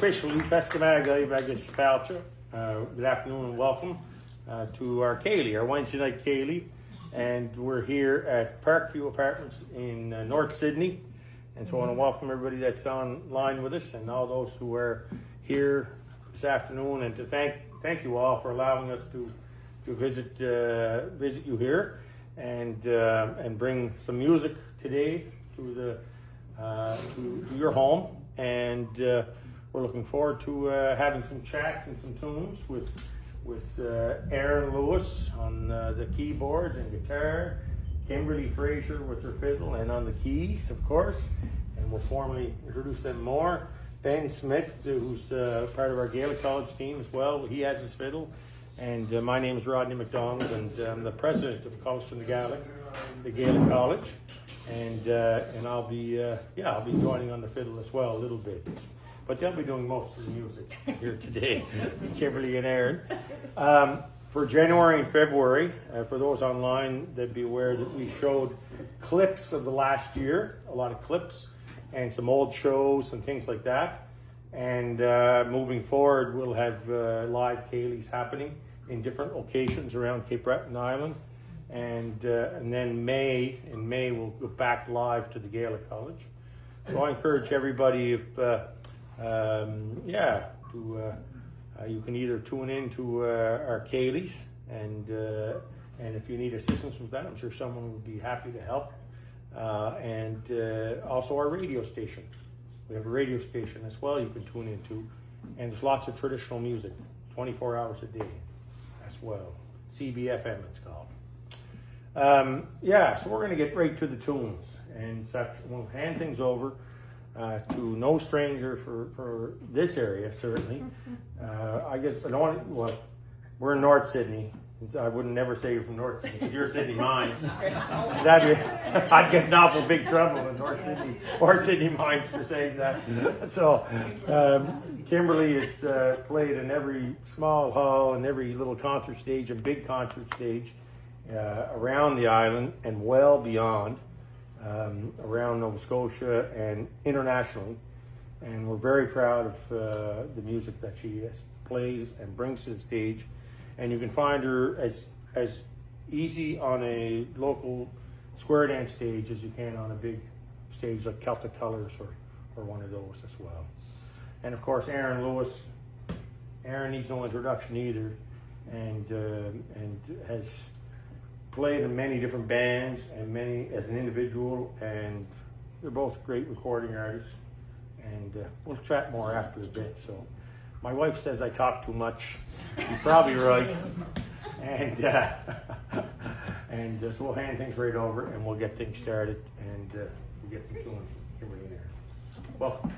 officially Fescamag Vegas Falcha. Good afternoon and welcome to our Ceilidh, our Wednesday night Ceilidh. And we're here at Parkview Apartments in North Sydney. And so I want to welcome everybody that's online with us and all those who are here this afternoon, and to thank you all for allowing us to visit you here and bring some music today to your home. And we're looking forward to having some chats and some tunes with Aaron Lewis on the keyboards and guitar, Kimberley Fraser with her fiddle and on the keys, of course. And we'll formally introduce them more. Ben Smith, who's part of our Gaelic College team as well, he has his fiddle. And my name is Rodney McDonald, and I'm the president of College the Gaelic College. And I'll be joining on the fiddle as well a little bit. But they'll be doing most of the music here today, Kimberley and Aaron. For January and February, for those online, they'd be aware that we showed clips of the last year, a lot of clips, and some old shows and things like that. And moving forward, we'll have live Ceilidhs happening in different locations around Cape Breton Island. And then in May, we'll go back live to the Gaelic College. So I encourage everybody, if you can either tune in to our Ceilidhs, and if you need assistance with that, I'm sure someone would be happy to help. And also our radio station. We have a radio station as well you can tune into, and there's lots of traditional music, 24 hours a day as well. CBFM it's called. So we're going to get right to the tunes, and we'll hand things over to no stranger for this area, certainly. I guess we're in North Sydney. I wouldn't never say you're from North Sydney, because you're Sydney Mines. I'd get in awful big trouble in North Sydney Mines for saying that. So Kimberley has played in every small hall and every little concert stage and big concert stage around the island and well beyond, around Nova Scotia and internationally. And we're very proud of the music that she plays and brings to the stage. And you can find her as easy on a local square dance stage as you can on a big stage like Celtic Colours or one of those as well. And of course, Aaron Lewis. Aaron needs no introduction either, and has played in many different bands and many as an individual, and they're both great recording artists. And we'll chat more after a bit. So. My wife says I talk too much. She's probably right. And so we'll hand things right over and we'll get things started, and we'll get some tunes. Kimberley in there. Welcome.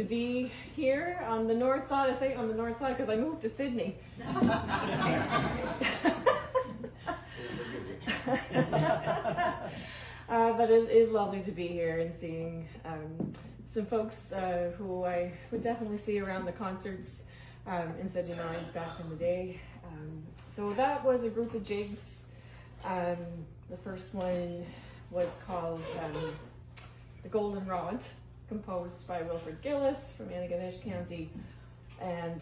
be here on the north side. I say on the north side because I moved to Sydney. But it is lovely to be here and seeing some folks who I would definitely see around the concerts in Sydney Mines back in the day. So that was a group of jigs. The first one was called The Golden Rod, composed by Wilfred Gillis from Antigonish County. And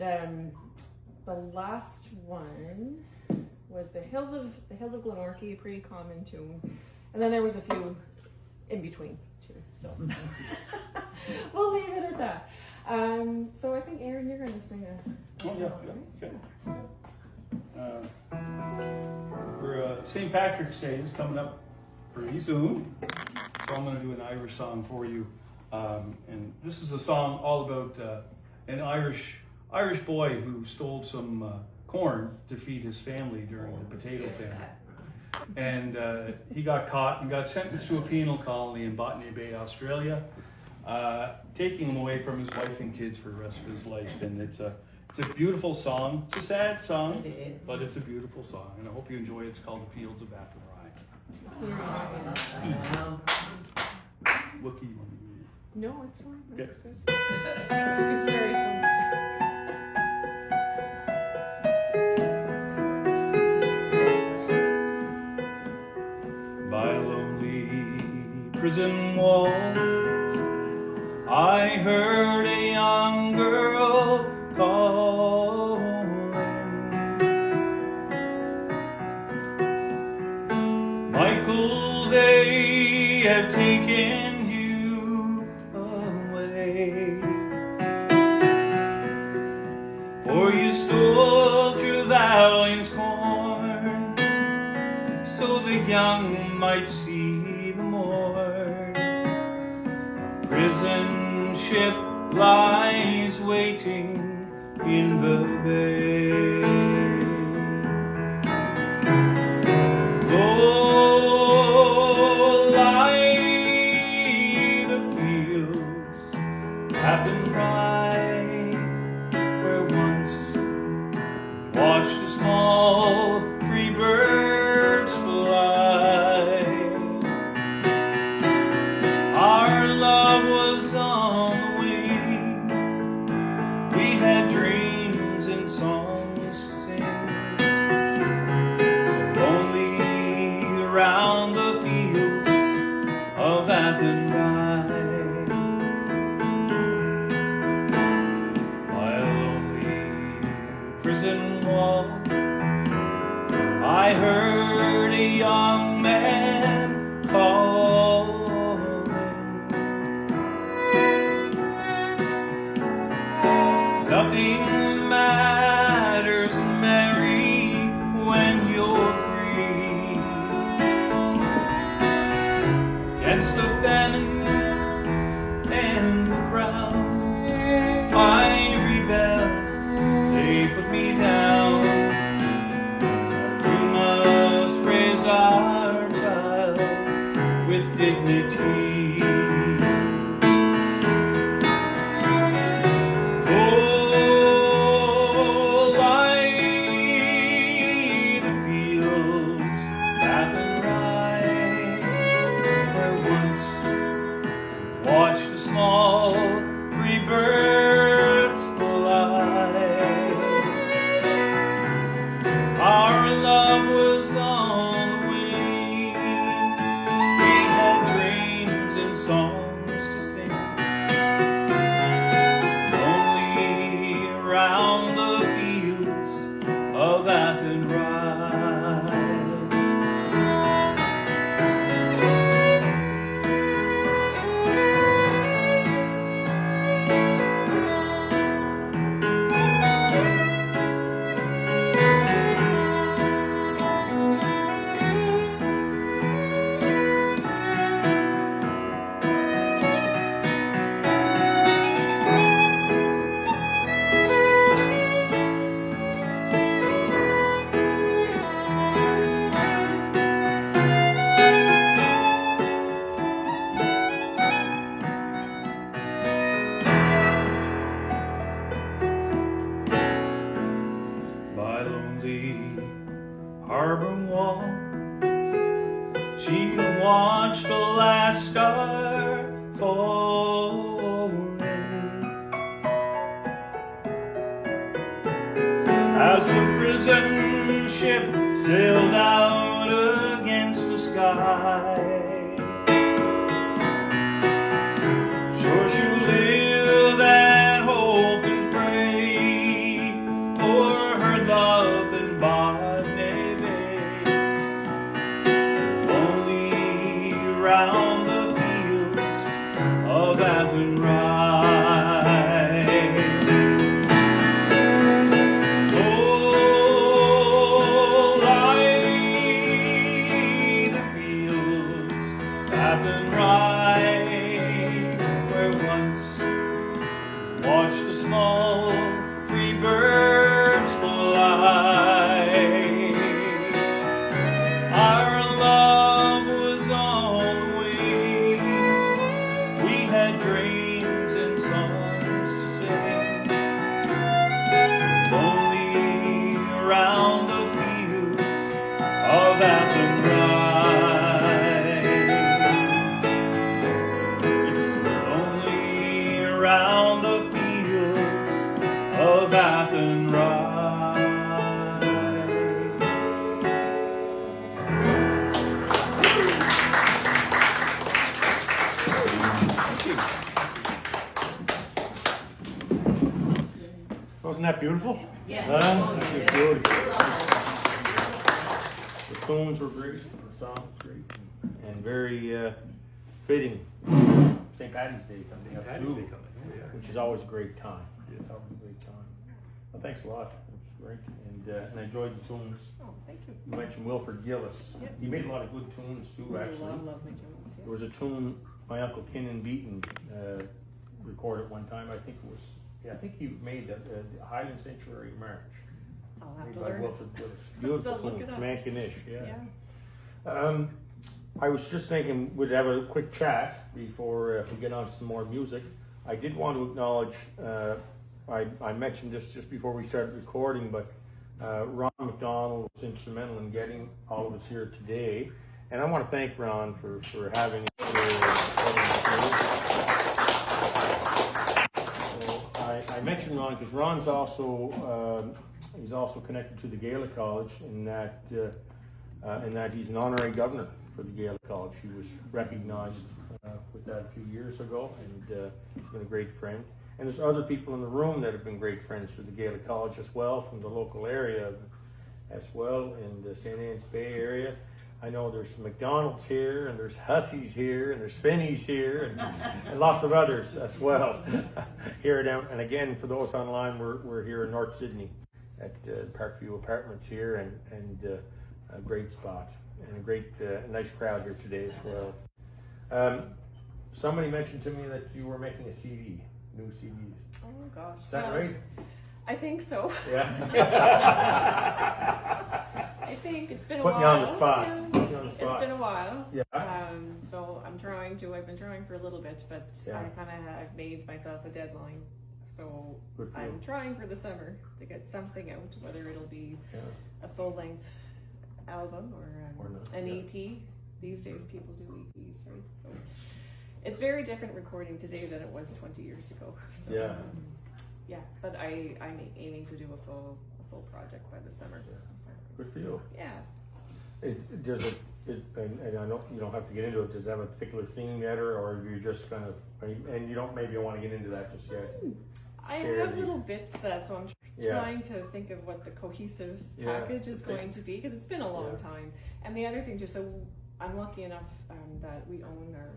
the last one was the Hills of Glenorchy, a pretty common tune. And then there was a few in between too. So we'll leave it at that. So I think Aaron, you're going to sing a song, right? Okay. For St. Patrick's Day is coming up pretty soon, so I'm going to do an Irish song for you. And this is a song all about an Irish boy who stole some corn to feed his family during the potato famine. And he got caught and got sentenced to a penal colony in Botany Bay, Australia, taking him away from his wife and kids for the rest of his life. And it's a beautiful song. It's a sad song, but it's a beautiful song. And I hope you enjoy it. It's called The Fields of Athenry. Wookie, you want me to read it? No, it's fine. Okay. That's good. You can start it. By a lonely prison wall, I heard a young girl calling. Michael, they have taken you away, for you stole Trevelyan's corn, so the young might see the morn. A prison ship lies waiting in the bay. Oh, lie the fields Athenry, where once watched the small free birds fly. Our love was on the wing, we had dreams and songs to sing, so lonely around the fields of Athenry. By a lonely prison wall, I heard a young man calling. Nothing matters, Mary, when you're free. Against the famine and the crowd, I rebelled, they put me down. Raise our child with dignity. Oh, lie the fields Athenry, where once watched the small free birds fly. Our love was on the wing, we had dreams and songs to sing, only around the fields of Athenry. by lonely harbor wall. She watched the last star falling as the prison ship sailed out against the sky. Sure she'll live and hope and pray for her love and Botany Bay. So only round the fields of Athenry. Oh, lie the fields of Athenry, where once watch the small free birds fly. Our love was on the wing. We had dreams and songs to sing. Lonely around the fields of Athenry. It's lonely around the fields of Athenry. Wasn't that beautiful? Yes. That was good. The tunes were great, the song was great, and very fitting. St. Patty's Day coming up too, which is always a great time. It's always a great time. Well, thanks a lot. It was great, and I enjoyed the tunes. Oh, thank you. You mentioned Wilfred Gillis. Yep. He made a lot of good tunes too, actually. Love my tunes. There was a tune my uncle Kinnan Beaton recorded one time. I think it was, I think he made the Highland Sanctuary March. I'll have Made to by learn it. Wilfred Gillis. Beautiful Look tune, it up. Mankinish, Yeah. I was just thinking we'd have a quick chat before we get on to some more music. I did want to acknowledge, I mentioned this just before we started recording, but Ron McDonald was instrumental in getting all of us here today. And I want to thank Ron for having us here. I mentioned Ron because Ron's also he's also connected to the Gaelic College in that he's an honorary governor for the Gaelic College. He was recognized with that a few years ago, and he's been a great friend. And there's other people in the room that have been great friends to the Gaelic College as well, from the local area as well, in the St. Anne's Bay area. I know there's McDonald's here, and there's Hussey's here, and there's Finney's here, and lots of others as well here down. And again, for those online, we're here in North Sydney at Parkview Apartments here, and a great spot and a great, nice crowd here today as well. Somebody mentioned to me that you were making a CD, new CD. Oh gosh. Is that right? I think so. Yeah. I think it's been a Put while. me on the spot. Yeah. Put me on the spot. It's been a while. Yeah. So I've been trying for a little bit, but Yeah. I've made myself a deadline. So Good for you. I'm trying for the summer to get something out, whether it'll be Yeah. a full-length album or not, an yeah. EP. These days people do EPs, right? So it's very different recording today than it was 20 years ago. So, Yeah. Yeah, but I'm aiming to do a full project by the summer. Good for you. Yeah. And I know you don't have to get into it. Does it have a particular theme yet, or are you just kind of, and you don't maybe want to get into that just yet? I Share have the- little bits that, so I'm Yeah. trying to think of what the cohesive Yeah, package is okay. going to be, because it's been a long Yeah. time. And the other thing too, so I'm lucky enough that we own our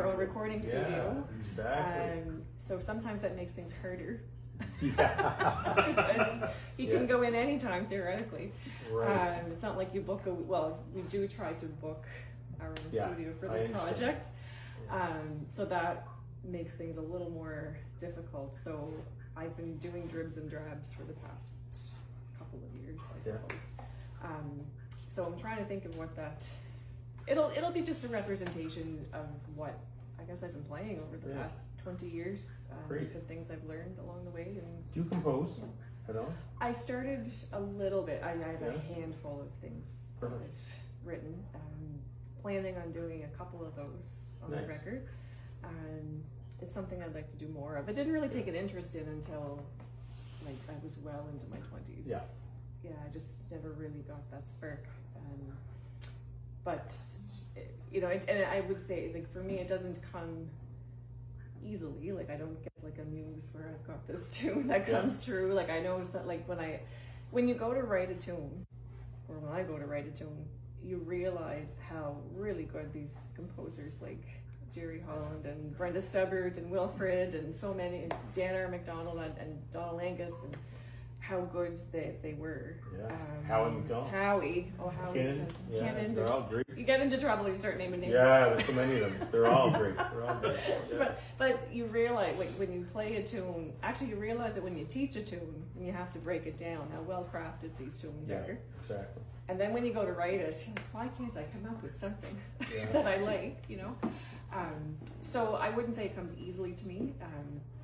own recording studio. Exactly. So sometimes that makes things harder. Yeah. Because you can Yeah. go in anytime theoretically. Right. It's not like you book we do try to book our own Yeah, studio for I this understand. project. Yeah. So that makes things a little more difficult. So I've been doing dribs and drabs for the past couple of years, I Yeah. suppose. So I'm trying to think of what that. It'll be just a representation of what I guess I've been playing over the Yeah. past 20 years. Great. The things I've learned along the way. And Do you compose? at all? I started a little bit. I have Yeah. a handful of things that Perfect. I've written. Planning on doing a couple of those on Nice. the record. It's something I'd like to do more of. I didn't really take an interest in until like I was well into my 20s. Yeah. Yeah, I just never really got that spark. But you know, and I would say like for me, it doesn't come easily. Like I don't get like a muse where I've got this tune that comes through. Like I know that like when you go to write a tune, or when I go to write a tune, you realize how really good these composers like Jerry Holland and Brenda Stubbard and Wilfred and so many, and Dan R. McDonald and Donald Angus, and how good they were. Yeah. Howie McDonald. Howie. Oh, Howie. They're all great. You get into trouble if you start naming names. Yeah, there's so many of them. They're all great. They're all great. Yeah. But you realize, like, when you play a tune, actually you realize it when you teach a tune, and you have to break it down, how well crafted these tunes are. Exactly. And then when you go to write it, you're like, why can't I come up with something that I like, you know? So I wouldn't say it comes easily to me,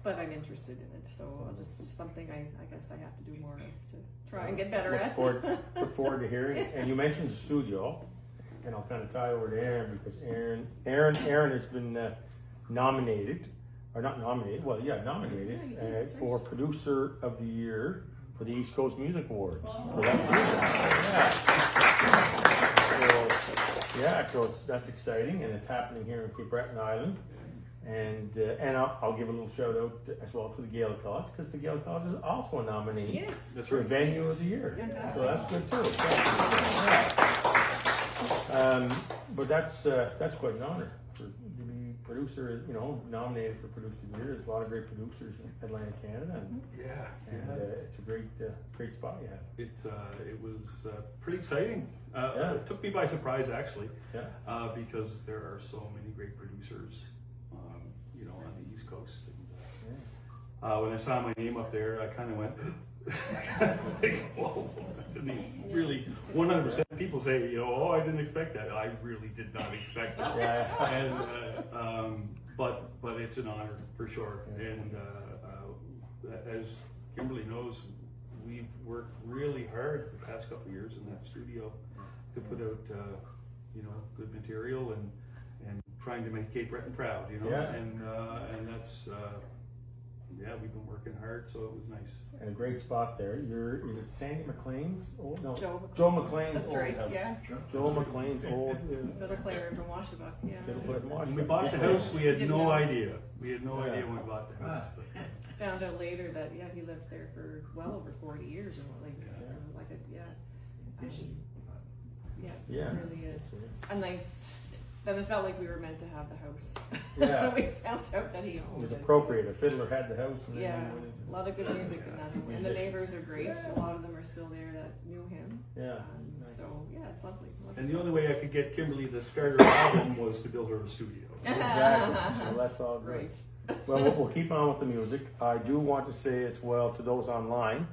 but I'm interested in it. So I'll just something I guess I have to do more of to try and get better at. Look forward to hearing it. And you mentioned the studio, and I'll kind of tie over to Aaron because Aaron has been nominated, or not nominated, well, yeah, nominated for Producer of the Year for the East Coast Music Awards. So that's exciting, and it's happening here in Cape Breton Island. And I'll give a little shout out as well to the Gaelic College, because the Gaelic College is also a nominee for Venue of the Year. So that's good too. But that's quite an honor to be producer, you know, nominated for Producer of the Year. There's a lot of great producers in Atlantic Canada, and it's a great spot you have. It was pretty exciting. It took me by surprise actually, because there are so many great producers, you know, on the East Coast. And, when I saw my name up there, I kind of went, like, whoa! I mean, really, 100% people say, you know, oh, I didn't expect that. I really did not expect that. And but it's an honor for sure. And as Kimberley knows, we've worked really hard the past couple of years in that studio to put out, you know, good material and trying to make Cape Breton proud, you know. And that's. We've been working hard, so it was nice. And a great spot there. Is it Sandy McLean's old? No, Joe McLean's That's old right, house. Joe McLean's old. Fiddle player from Washabuck, When we bought the house, we had no idea. We had no idea when we bought the house. Found out later that he lived there for well over 40 years, and it's really a nice. Then it felt like we were meant to have the house. Yeah. We found out that he owned It was it. appropriate. A fiddler had the house. And A lot of good music in that home. And the neighbors are great. A lot of them are still there that knew him. Nice. So, it's lovely. And the only way I could get Kimberley to start her album was to build her a studio. Exactly. So that's all great. Well, we'll keep on with the music. I do want to say as well to those online,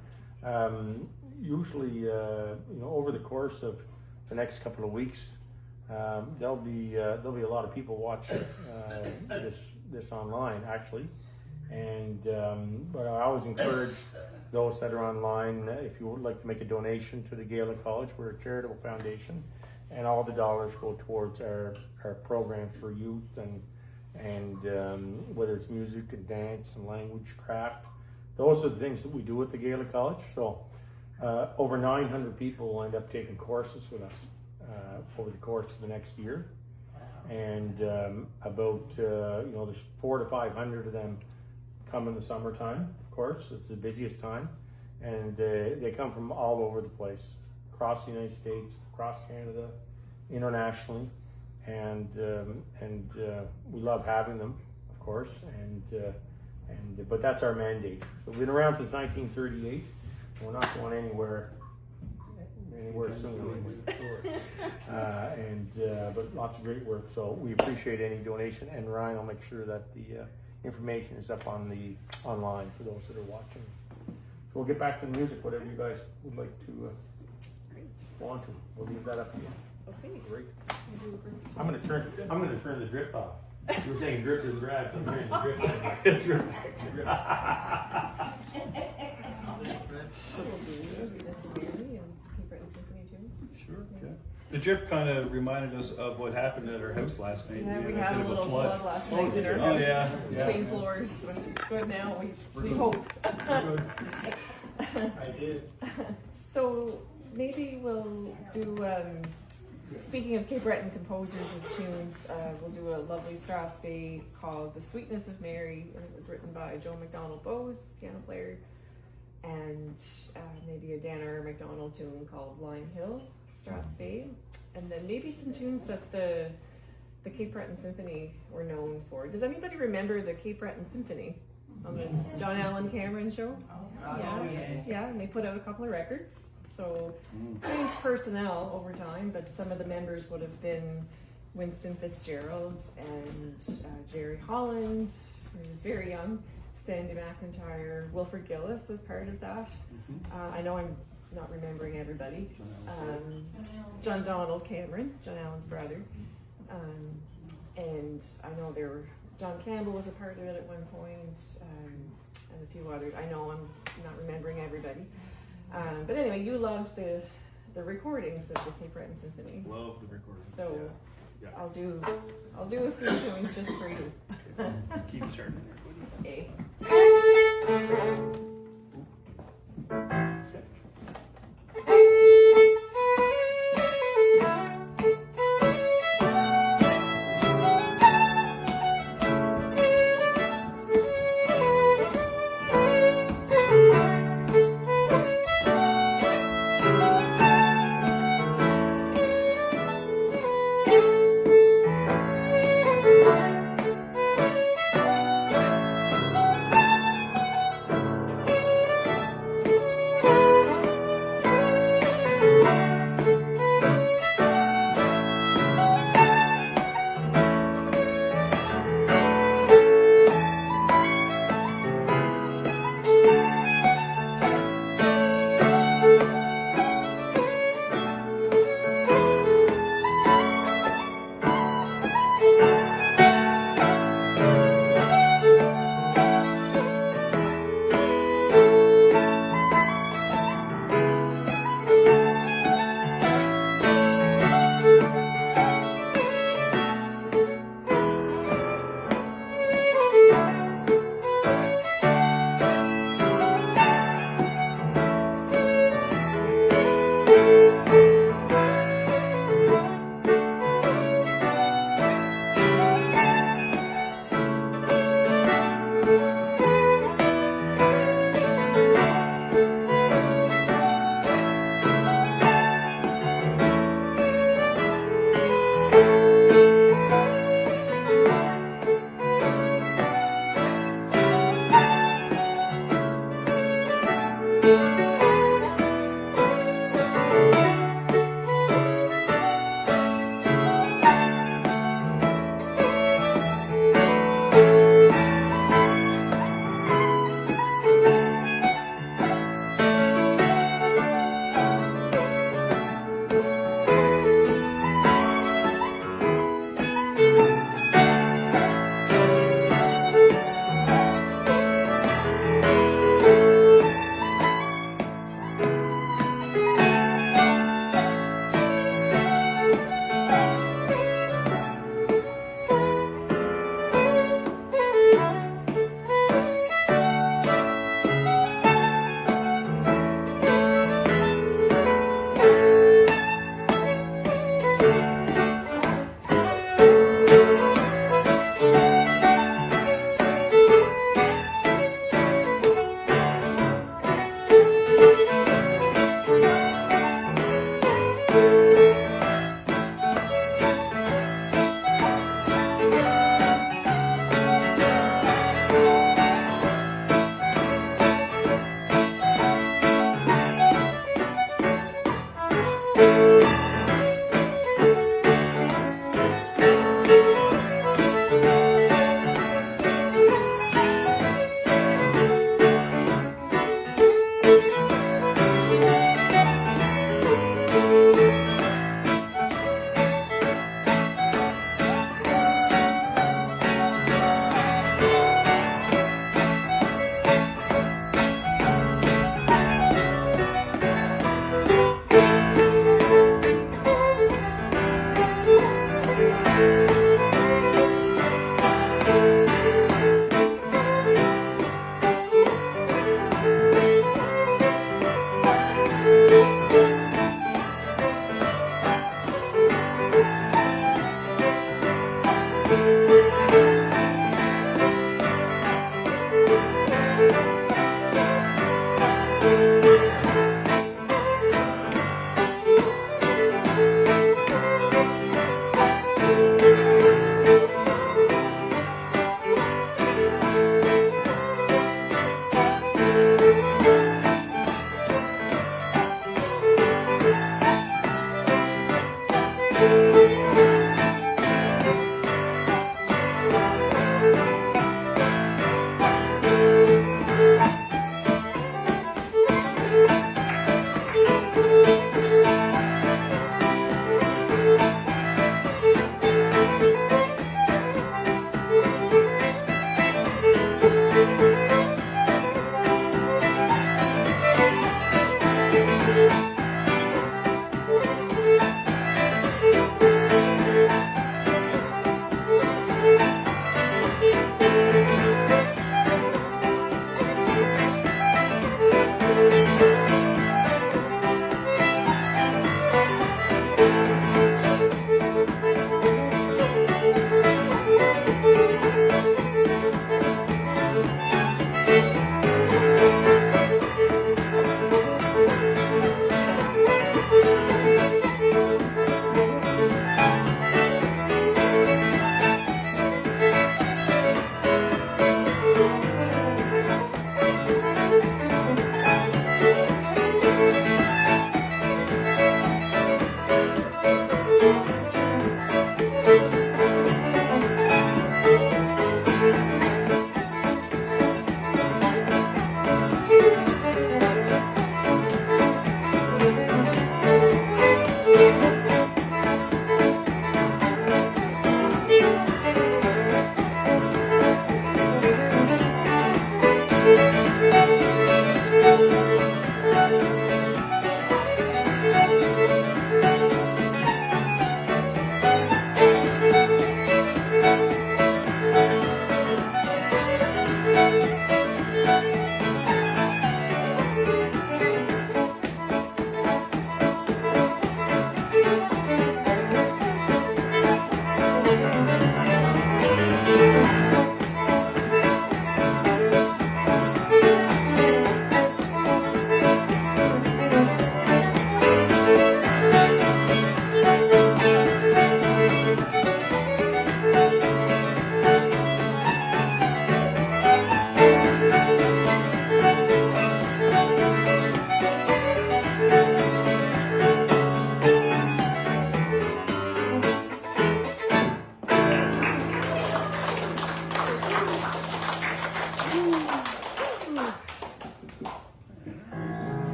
usually, over the course of the next couple of weeks, there'll be a lot of people watching this online actually, and but I always encourage those that are online, if you would like to make a donation to the Gaelic College. We're a charitable foundation, and all the dollars go towards our programs for youth and whether it's music and dance and language, craft. Those are the things that we do at the Gaelic College. So over 900 people will end up taking courses with us over the course of the next year, and about there's 400 to 500 of them come in the summertime. Of course, it's the busiest time, and they come from all over the place, across the United States, across Canada, internationally, and we love having them, of course, but that's our mandate. So we've been around since 1938. We're not going anywhere soon. But lots of great work. So we appreciate any donation. And Ryan, I'll make sure that the information is up on the online for those that are watching. So we'll get back to the music. Whatever you guys would like to want to, we'll leave that up to you. Okay. Great. I'm gonna turn the drip off. You were saying drip and grab, so I'm hearing the drip. Sweetness of Mary and Cape Breton symphony tunes. Sure. Yeah. The drip kind of reminded us of what happened at our house last night. Yeah, we had a bit of little flood last night in our Oh, house. yeah, yeah. Between floors, which is good now. We good. hope. Good. I did. So maybe we'll do. Speaking of Cape Breton composers of tunes, we'll do a lovely Strauss-Bay called "The Sweetness of Mary," and it was written by Joe McDonald Bowes, piano player, and maybe a Dan R. McDonald tune called "Lime Hill," Strauss-Bay, and then maybe some tunes that the Cape Breton Symphony were known for. Does anybody remember the Cape Breton Symphony on the John Allen Cameron show? Yeah, and they put out a couple of records. So changed personnel over time, but some of the members would have been Winston Fitzgerald and Jerry Holland, who was very young, Sandy McIntyre, Wilfred Gillis was part of that. I know I'm not remembering everybody. John Donald Cameron, John Allen's brother. And I know John Campbell was a part of it at one point, and a few others. I know I'm not remembering everybody. But anyway, you loved the recordings of the Cape Breton Symphony. Love the recording. So yeah. I'll do a few tunes just for you. Keep starting there. Okay.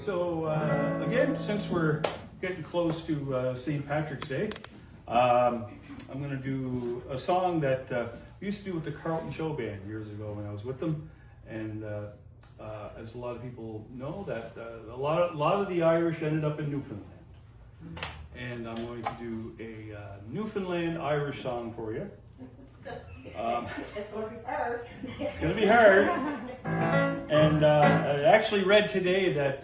so again, since we're getting close to St. Patrick's Day, I'm going to do a song that we used to do with the Carlton Show Band years ago when I was with them. And as a lot of people know, that a lot of the Irish ended up in Newfoundland. And I'm going to do a Newfoundland Irish song for you. It's going to be hard. It's going to be hard. And I actually read today that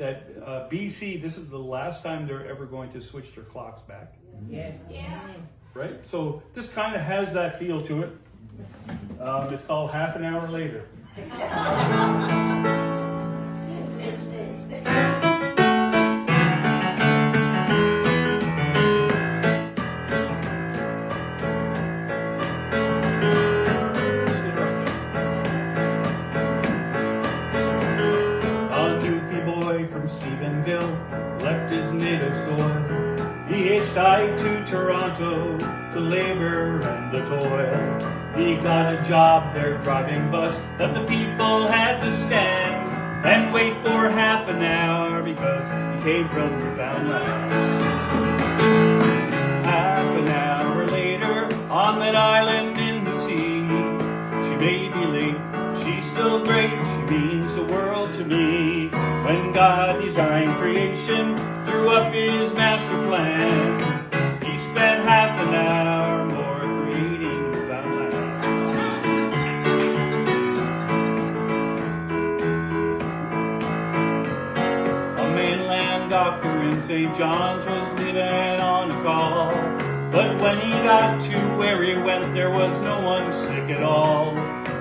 BC, this is the last time they're ever going to switch their clocks back. Yeah. Right? So this kind of has that feel to it. It's called Half an Hour Later. Left his native soil. He hitchhiked to Toronto to labor and the toil. He got a job there driving bus that the people had to stand and wait for half an hour because he came from Newfoundland. Half an hour later, on that island in the sea, she may be late, she's still great, she means the world to me. When God designed creation, drew up his master plan, he spent half an hour more creating Newfoundland. A mainland doctor in St. John's was living on a call, but when he got to where he went, there was no one sick at all.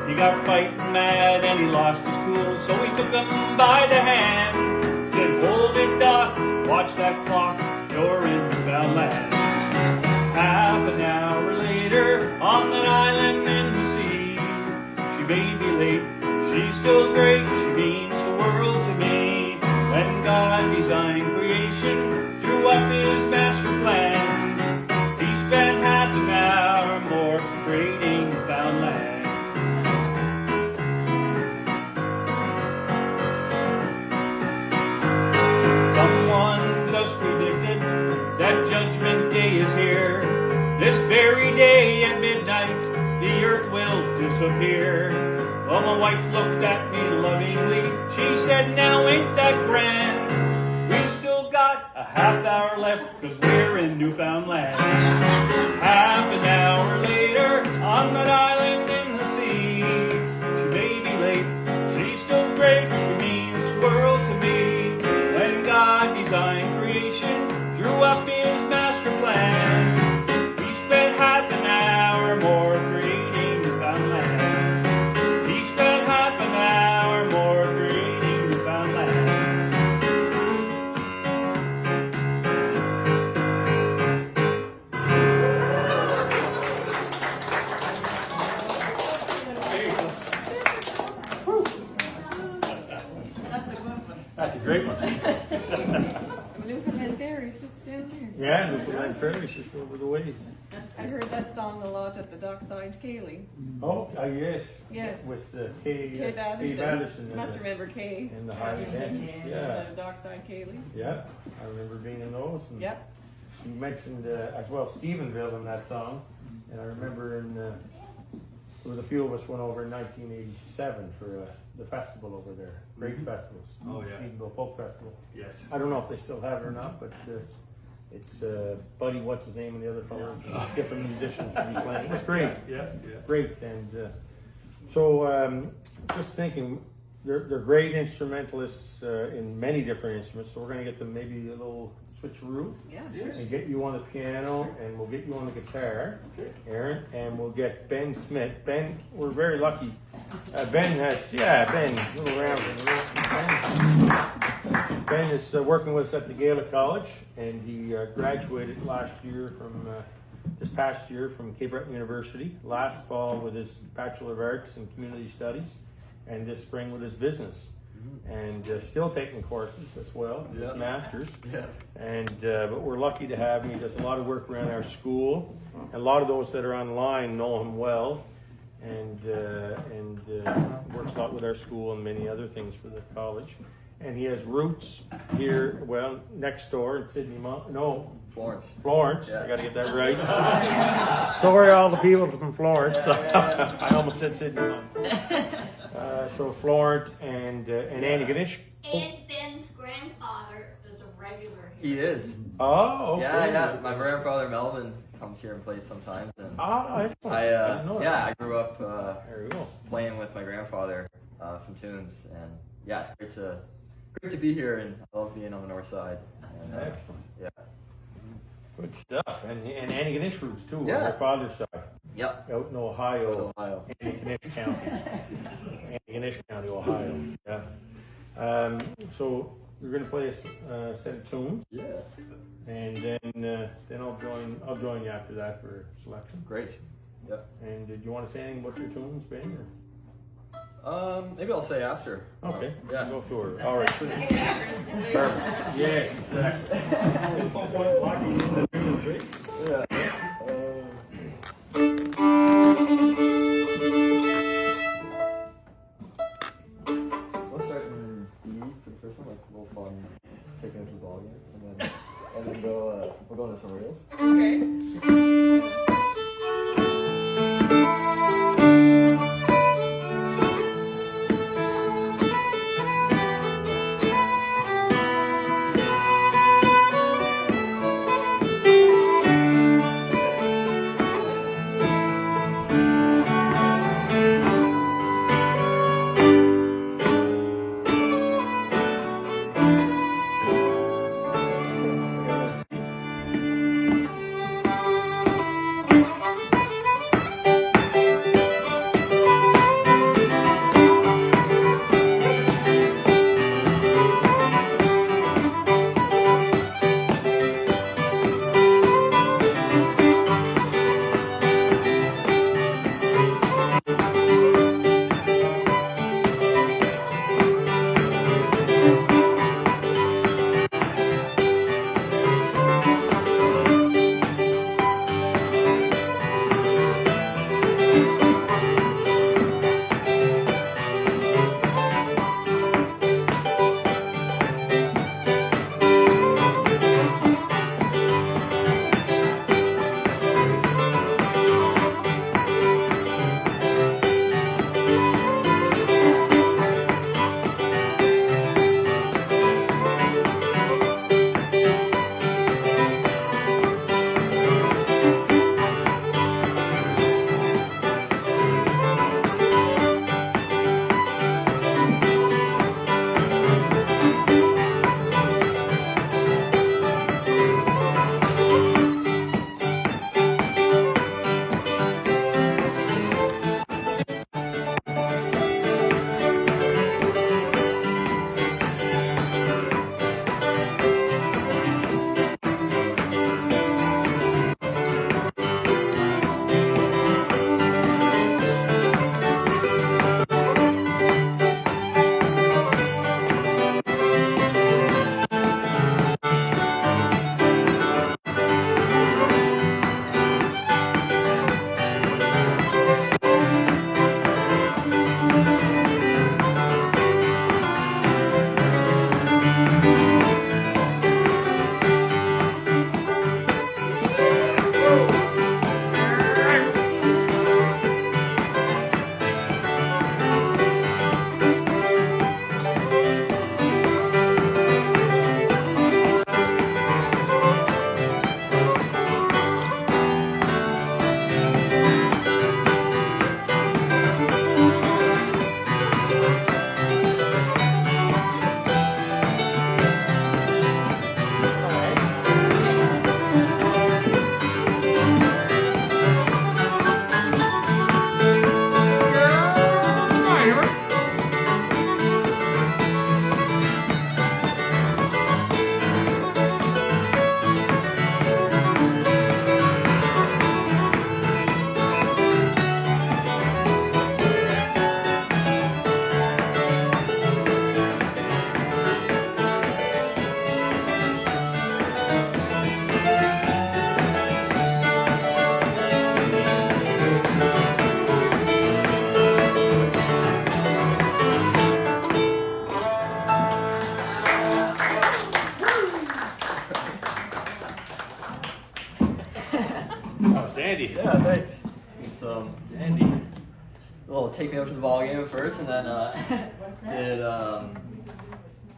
He got fighting mad and he lost his cool, so he took him by the hand, said, "Hold it, Doc, watch that clock, you're in Newfoundland." Half an hour later, on that island in the sea, she may be late, she's still great, she means the world to me. When God designed creation, drew up his master plan, he spent half an hour more creating Newfoundland. Predicted that Judgment Day is here. This very day at midnight, the earth will disappear. Well, my wife looked at me lovingly. She said, "Now ain't that grand? We still got a half hour left, 'cause we're in Newfoundland." Half an hour later, on that island in the sea, she may be late, she's still great, she means the world to me. When God designed creation, drew up his master plan, he spent half an hour more creating Newfoundland. He spent half an hour more creating Newfoundland. That's a great one. Newfoundland Ferry's just down here. Yeah, Newfoundland Ferry's just over the ways. I heard that song a lot at the dockside Ceilidh. Oh, yes. Yes. With the Kay Kay Anderson. Must remember Kay. in the Highland Anderson Dance, and yeah. the dockside Ceilidh. Yeah, I remember being in those. And Yep. you mentioned as well Stephenville in that song, and I remember there was a few of us went over in 1987 for the festival over there. Great festivals. Oh, yeah. Stephenville Folk Festival. Yes. I don't know if they still have it or not, but it's Buddy, what's his name, and the other fellows, different musicians to be playing. It's great. Yeah. Great, and so just thinking, they're great instrumentalists in many different instruments. So we're going to get them maybe a little switcheroo, Yeah, sure. and get you on the piano, and we'll get you on the guitar, Aaron, and we'll get Ben Smith. Ben, we're very lucky. Ben has, Ben, a little round. Ben is working with us at the Gaelic College, and he graduated last year from this past year from Cape Breton University, last fall with his Bachelor of Arts in Community Studies, and this spring with his business. And still taking courses as well, his master's. Yeah. And but we're lucky to have him. He does a lot of work around our school. A lot of those that are online know him well, and works a lot with our school and many other things for the college. and he has roots here, well, next door in Sydney, Florence. Florence. Yeah. I got to get that right. Sorry, all the people from Florence. I almost said Sydney. So Florence and Antigonish. And Ben's grandfather is a regular He here. is. Oh, okay. Yeah. My grandfather Melvin comes here and plays sometimes. And Excellent. I didn't know that. I grew up There you go. playing with my grandfather some tunes, and yeah, it's great to be here, and I love being on the north side. And, Excellent. Yeah. Good stuff. And Antigonish roots too, on Yeah. your father's side. Yep. Out in Ohio. Ohio. Antigonish County. Antigonish County, Ohio. Yeah. So we're going to play a set of tunes, Yeah. and then I'll join you after that for selection. Great. Yep. And did you want to say anything about your tunes, Ben? Or? Maybe I'll say after. Okay. Yeah. Go for it. All right. Perfect. Yeah, exactly. Yeah. Let's start in D for the first one, like a little fun, taking it to the ball game, and then we'll go into some reels. Okay. Yeah, thanks. It's Andy. well, take me out to the ball game first, and then did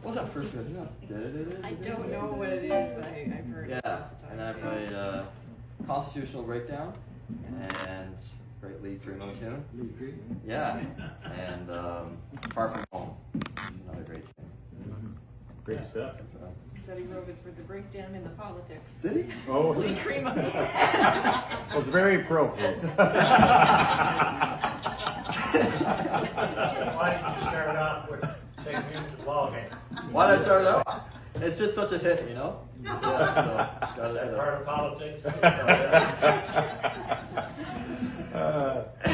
what was that first one? I don't know what it is, but I've heard it Yeah, lots of and then I times. played Constitutional Breakdown and Great League Primo tune. Yeah, and Far From Home is another great tune. Great stuff. So. He said he wrote it for the breakdown in the politics. Did he? Oh, Lee Cremo. it was very appropriate. Why did you start off with taking me to the ball game? Why did I start out? It's just such a hit, you know? Yeah, so, Is that part of politics? Well, The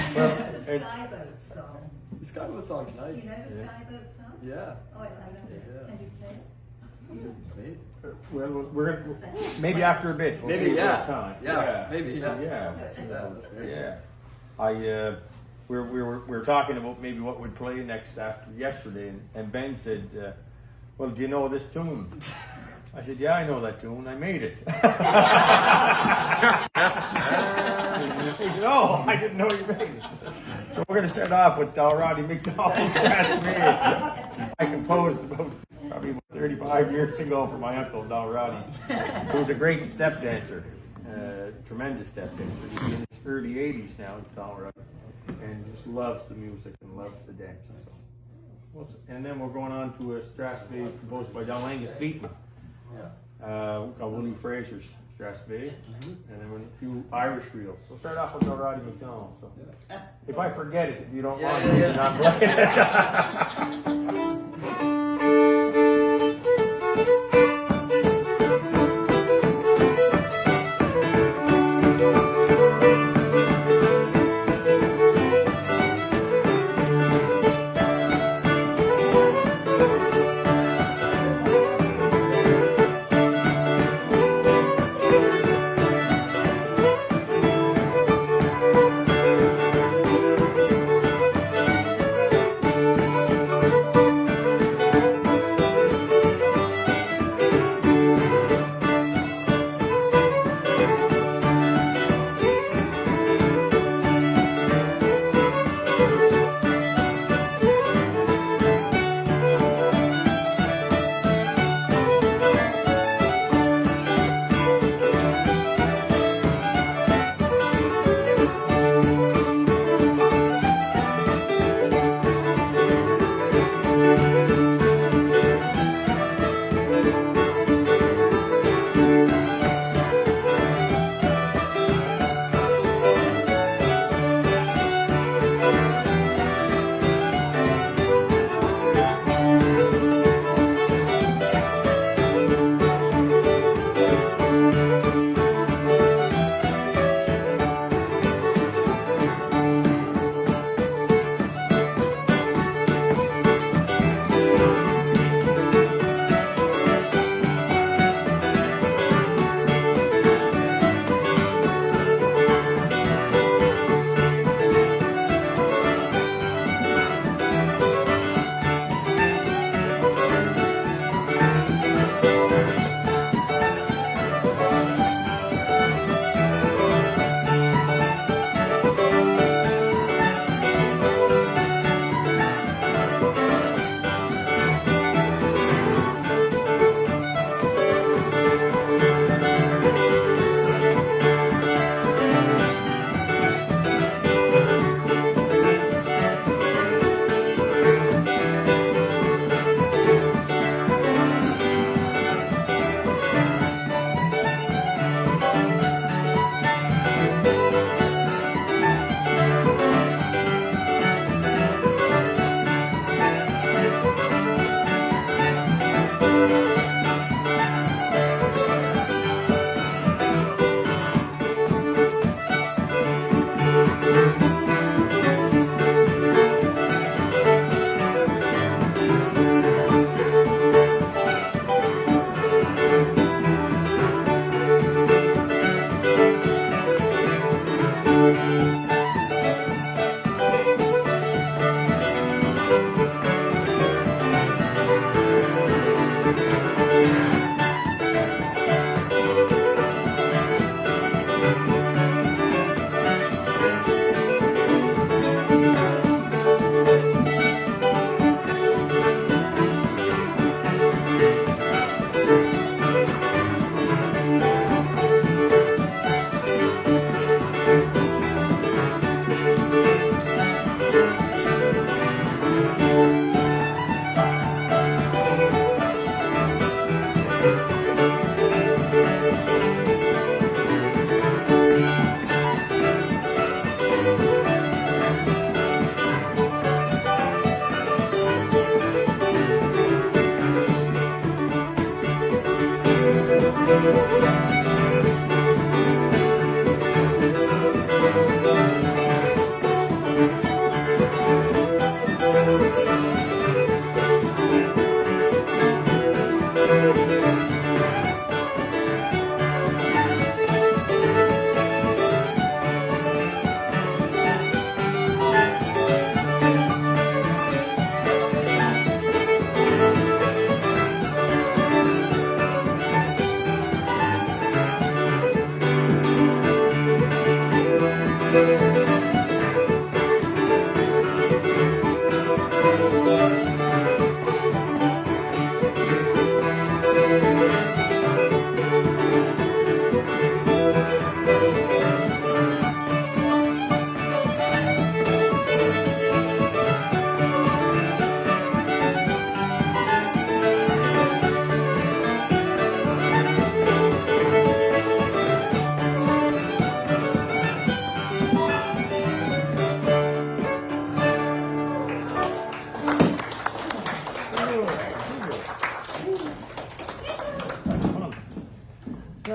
and- Skyboat song. the Skyboat song's Do nice. you know the Skyboat song? Yeah. Oh, I don't know. Can you play it? Maybe. well, we're gonna, maybe after a bit. We'll see Maybe, if we have yeah. time. Yeah, maybe, yeah. Yeah. Yeah, that's great. Yeah. We were talking about maybe what we'd play next after yesterday, and Ben said, well, do you know this tune? I said, yeah, I know that tune. I made it. He said, oh, I didn't know you made it. So we're going to start off with Roddy McDonald's Last Maid. I composed probably about 35 years ago for my uncle, Roddy, who was a great step dancer, tremendous step dancer. He's in his early 80s now in Colorado, and just loves the music and loves the dance. So, and then we're going on to a Strasbourg composed by Don Angus Beatman. Called Willie Fraser's Strasbourg, and then with a few Irish reels. We'll start off with Roddy McDonald. So, if I forget it, if you don't want to, not play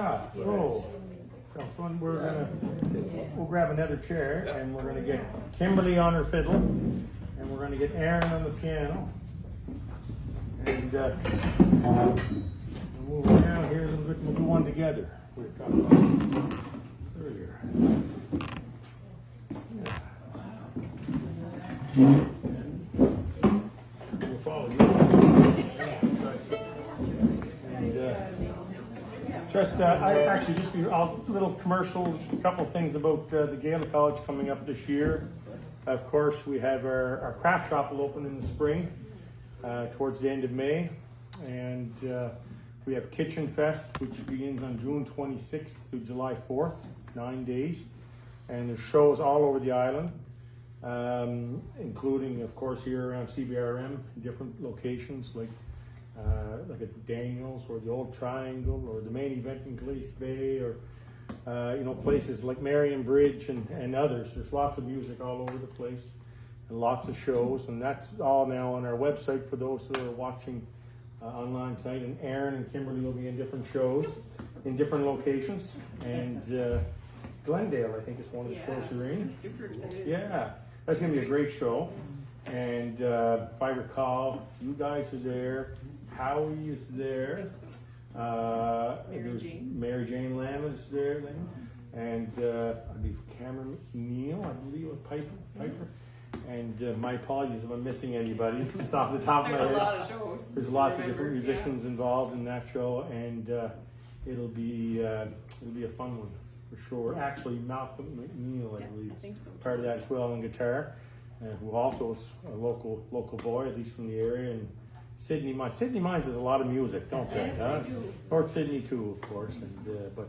Yeah, so we'll grab another chair and we're gonna get Kimberley on her fiddle and we're gonna get Aaron on the piano. And we'll move around here a little bit and we'll do one together. We were talking about earlier. Yeah. We'll follow you. And I actually just a little commercial, a couple things about the Gaelic College coming up this year. Of course, we have our craft shop will open in the spring, towards the end of May, and we have Kitchen Fest, which begins on June 26th through July 4th, 9 days, and there's shows all over the island, including, of course, here around CBRM, different locations like at the Daniels or the Old Triangle or the main event in Glace Bay or places like Marion Bridge and others. There's lots of music all over the place and lots of shows, and that's all now on our website for those who are watching online tonight. And Aaron and Kimberley will be in different shows in different locations, and Glendale, I think, is one of the shows you're in. I'm super excited. Yeah, that's gonna be a great show. And if I recall, you guys are there. Howie is there. Mary Jane Lamb is there then. And I believe Cameron McNeil, I believe, with Piper. And my apologies if I'm missing anybody. It's just off the top of my head. There's a lot of shows. There's lots of different musicians involved in that show, and it'll be a fun one for sure. Actually, Malcolm McNeil, I believe, I think so. part of that as well on guitar, who also is a local boy, at least from the area. And Sydney Mines. Sydney Mines has a lot of music, don't they? Yes, Huh? they do. North Sydney too, of course, and but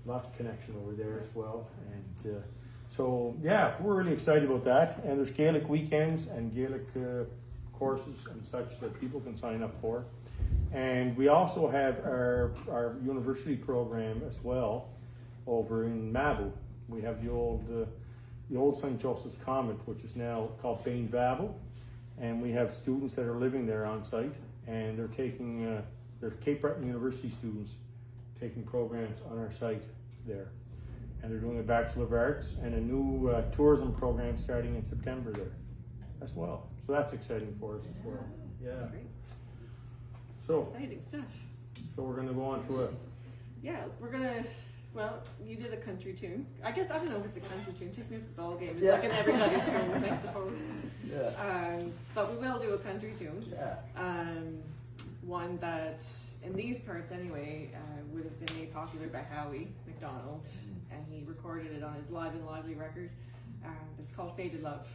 lots of connection over there as well. And so yeah, we're really excited about that. And there's Gaelic weekends and Gaelic courses and such that people can sign up for. And we also have our university program as well over in Mabu. We have the old St. Joseph's Convent, which is now called Bain Vabu. And we have students that are living there on site, and they're taking, there's Cape Breton University students taking programs on our site there. And they're doing a Bachelor of Arts and a new tourism program starting in September there as well. So that's exciting for us as well. Yeah. That's great. So, Exciting stuff. so we're gonna go on to a, Well, you did a country tune. I guess, I don't know if it's a country tune. Take Me to the Ball Game. It's like an everybody tune, I suppose. Yeah. But we will do a country tune. Yeah. One that, in these parts anyway, would have been made popular by Howie McDonald. And he recorded it on his Live and Lively record. It's called Faded Love.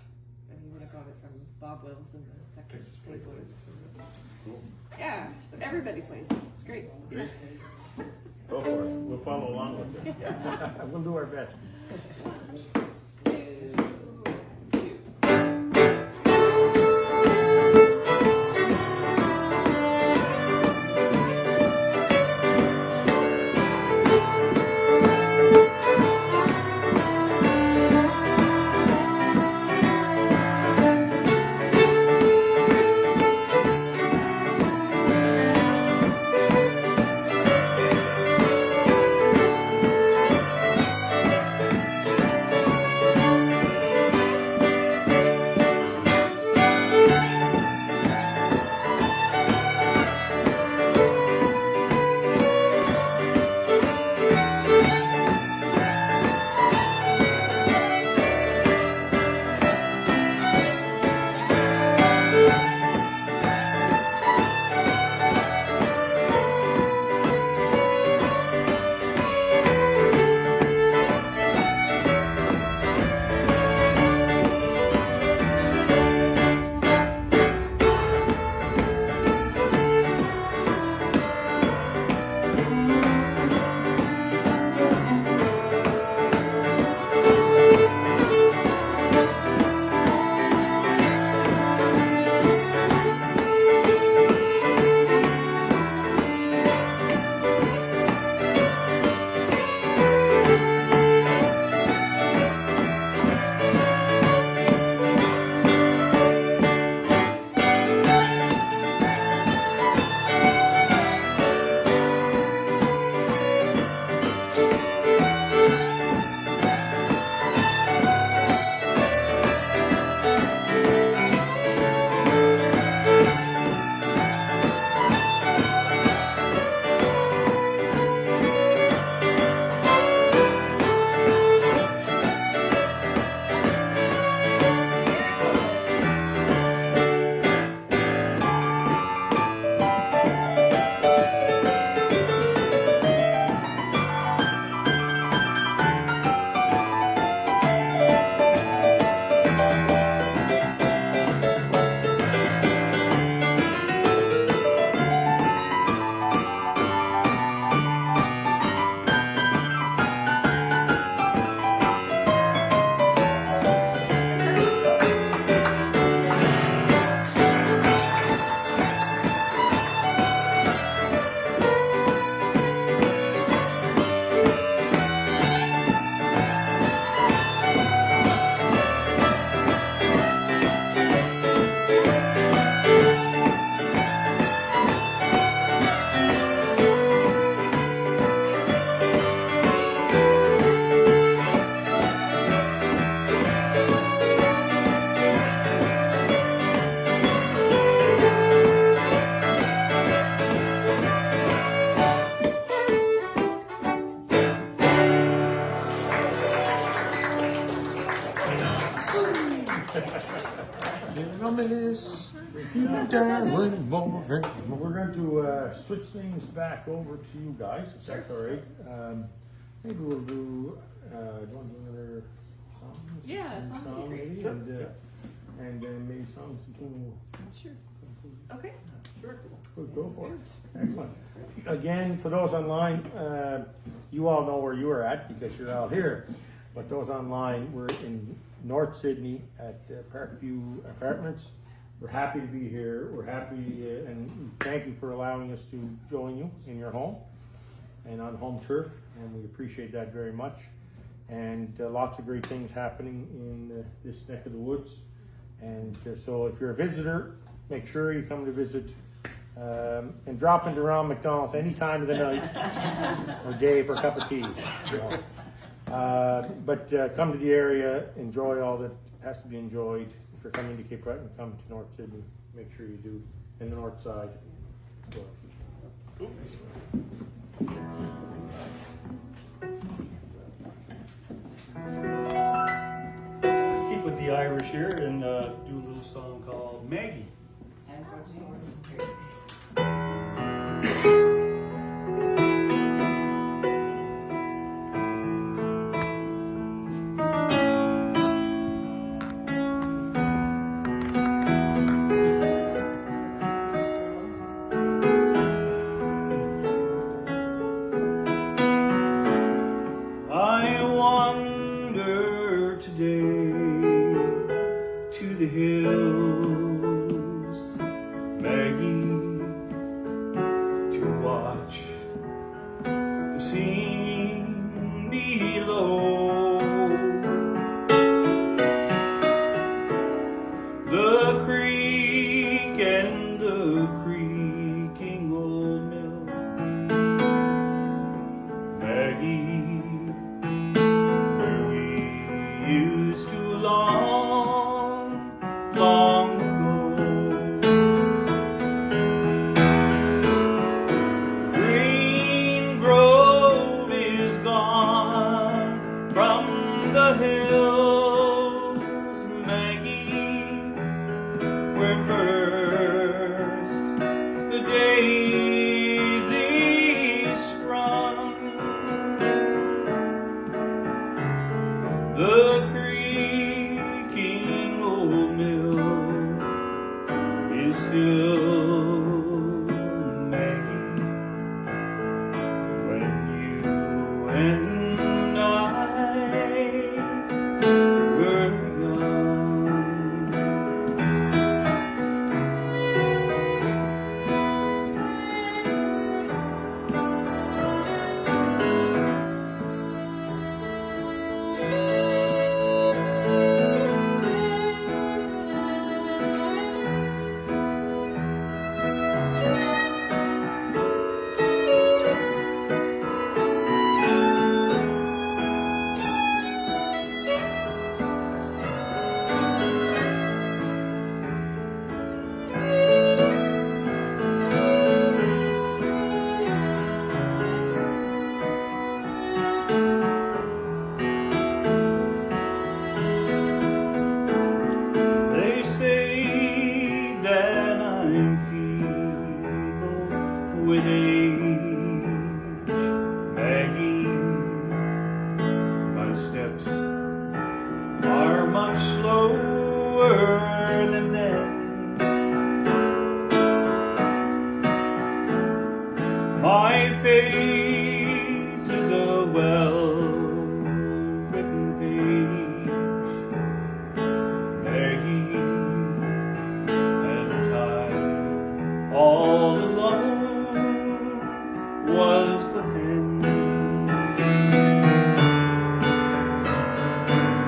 And he would have got it from Bob Wills and the Texas Playboys. Cool. Yeah, so everybody plays it. It's great. great. Go for it. We'll follow along with it. We'll do our best. darling morning. We're going to switch things back over to you guys, if that's all right. Maybe we'll do, do you want to do another song? Yeah, that sounds Song great. maybe, and then maybe songs to Sure. Okay. Sure. go for it. Excellent. Again, for those online, you all know where you are at because you're out here. But those online, we're in North Sydney at Parkview Apartments. We're happy to be here. We're happy and thank you for allowing us to join you in your home and on home turf. And we appreciate that very much. And lots of great things happening in this neck of the woods. And so if you're a visitor, make sure you come to visit and drop into around McDonald's any time of the night or day for a cup of tea. You know. But come to the area, enjoy all that has to be enjoyed. If you're coming to Cape Breton, come to North Sydney. Make sure you do, in the north side. Keep with the Irish here and do a little song called Maggie. I wander today to the hills, Maggie, to watch the scene below. The creek and the creaking old mill, Maggie, where we used to long, long ago. Green Grove is gone from the hills, Maggie, where first the daisies sprung. The creaking old mill is still Maggie when you and I were young. They say that I'm feeble with age, Maggie. My steps are much slower than then. My face is a well-written page, Maggie, and time all alone was the pen.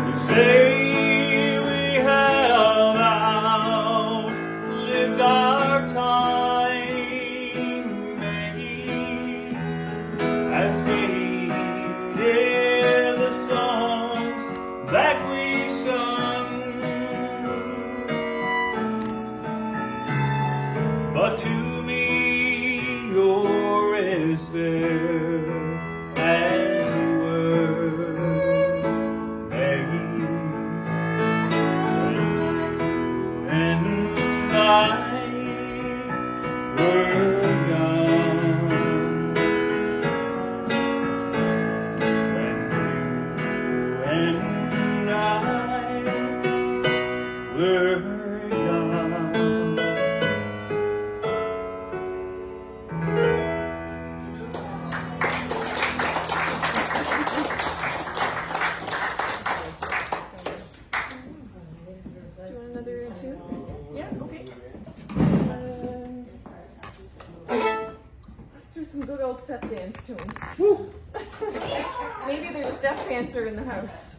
You say we have outlived our time, Maggie, as faded the songs that we sung. But to me you're as fair as you were, Maggie, when you and I old step dance tunes. Maybe there's a step dancer in the house.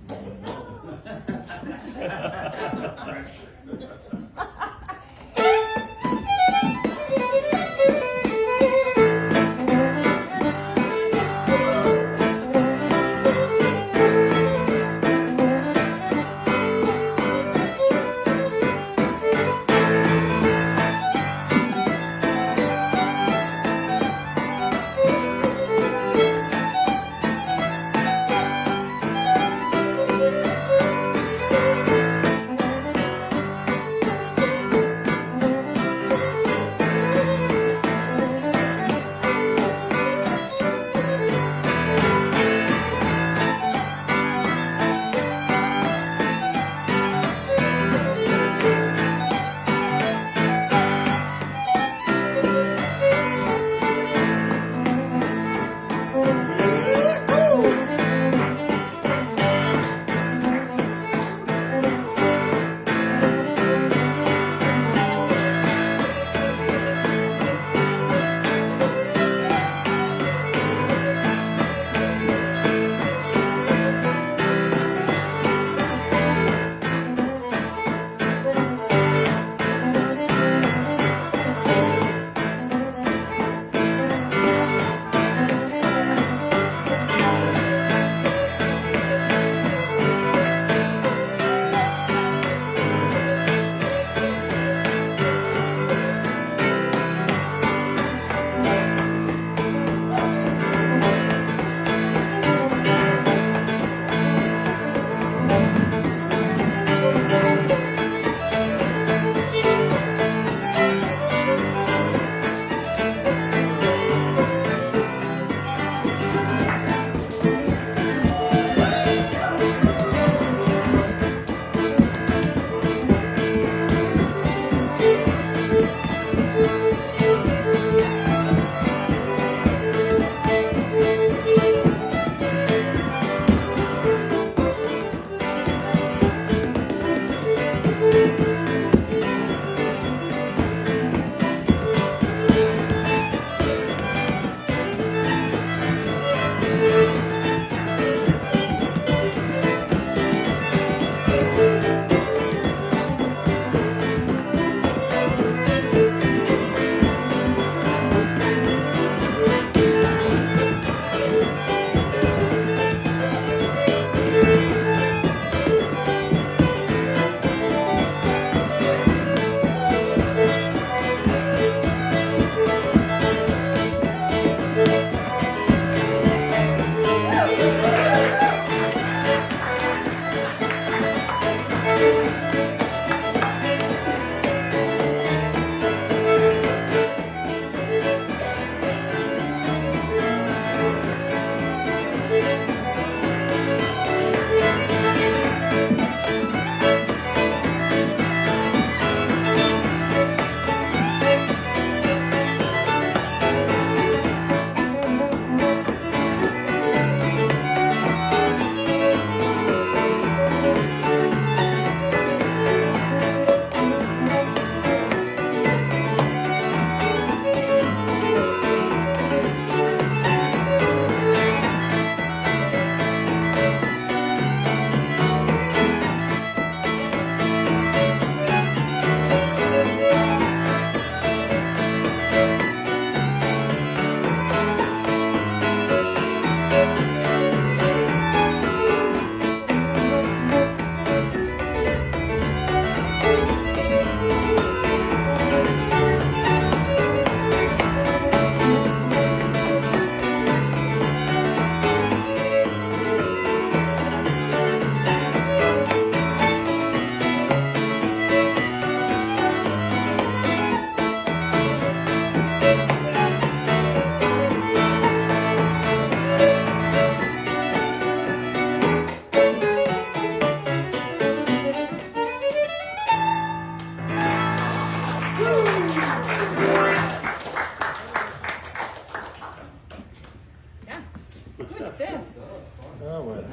Oh, well.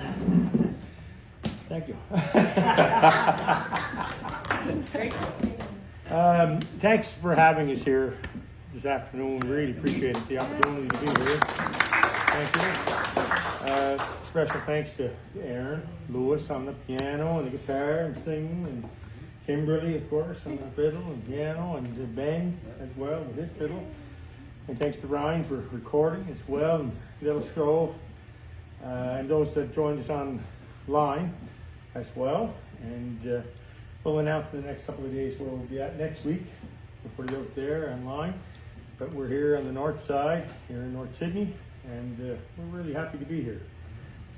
Thank you. Great. Thanks for having us here this afternoon. Really appreciate the opportunity to be here. Thank you. Special thanks to Aaron Lewis on the piano and the guitar and singing, and Kimberley, of course, on the fiddle and piano, and Ben as well with his fiddle. And thanks to Ryan for recording as well, and little show, and those that joined us online as well. And we'll announce in the next couple of days where we'll be at next week. We'll put it out there online. But we're here on the north side, here in North Sydney, and we're really happy to be here.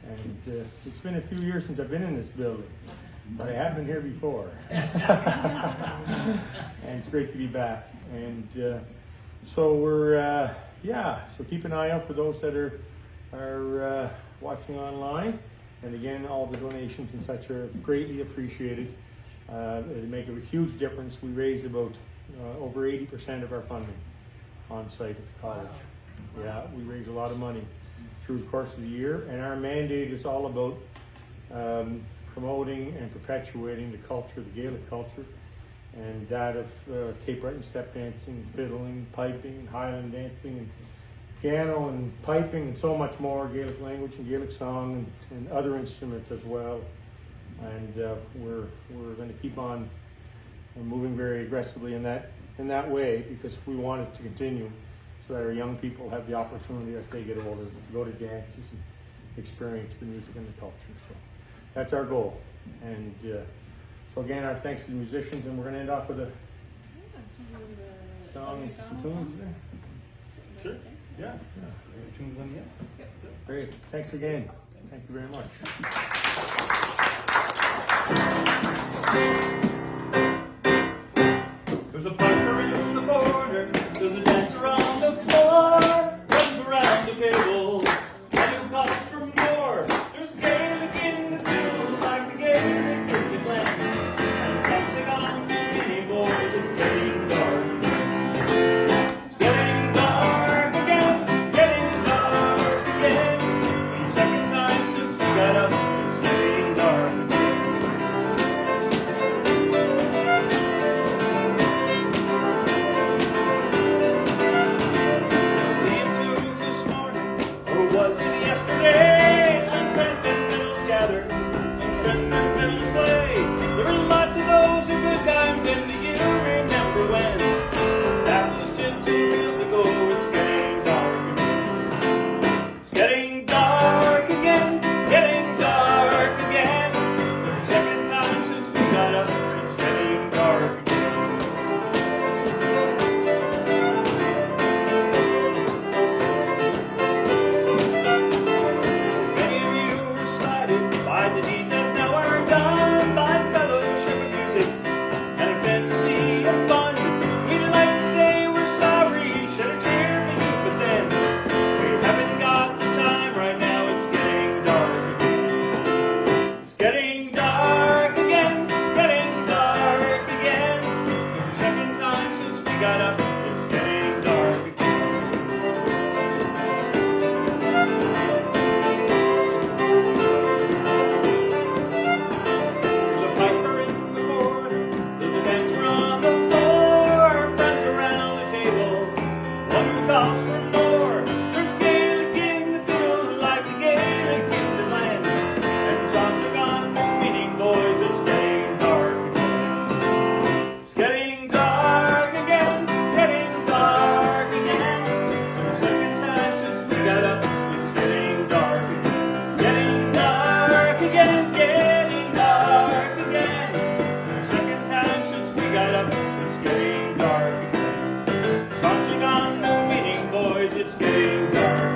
And it's been a few years since I've been in this building, but I have been here before. And it's great to be back. And so we're, so keep an eye out for those that are watching online. And again, all the donations and such are greatly appreciated. It'll make a huge difference. We raise about over 80% of our funding on site at the college. Yeah, we raise a lot of money through the course of the year, and our mandate is all about promoting and perpetuating the culture, the Gaelic culture, and that of Cape Breton step dancing, fiddling, piping, Highland dancing, and piano and piping, and so much more, Gaelic language and Gaelic song, and other instruments as well. And we're going to keep on moving very aggressively in that way, because we want it to continue, so that our young people have the opportunity as they get older to go to dances and experience the music and the culture. So that's our goal. And so again, our thanks to the musicians, and we're going to end off with a song and some tunes there. Sure. Yeah. Tunes on the end. Great. Thanks again. Thank you very much. There's a piper in the corner, there's a dancer on the floor, runs around the table, and who comes from more. There's Gaelic in the fiddle, like the Gaelic in the glen, and some sing on the many boys, it's getting dark. It's getting dark again, getting dark again. For the second time since we got up, it's getting dark. Was it yesterday? And friends and fiddles gathered, and friends and fiddles play. There were lots of those in good times, and do you remember when? That was just 2 years ago. It's getting dark again. It's getting dark again, getting dark again. For the second time since we got up, it's getting dark again. By the deeds that now are done, by fellowship of music and a fantasy of fun, we'd like to say we're sorry, shed a tear for you, but then we haven't got the time right now. It's getting dark again. It's getting dark again, getting dark again. For the second time since we got up, it's getting dark again. Comes from more. There's Gaelic in the fiddle, like the Gaelic in the land, and songs are gone, meaning boys, it's getting dark again. It's getting dark again, getting dark again. For the second time since we got up, it's getting dark again. Getting dark again, getting dark again. For the second time since we got up, it's getting dark again. Songs are gone, boys, it's getting dark.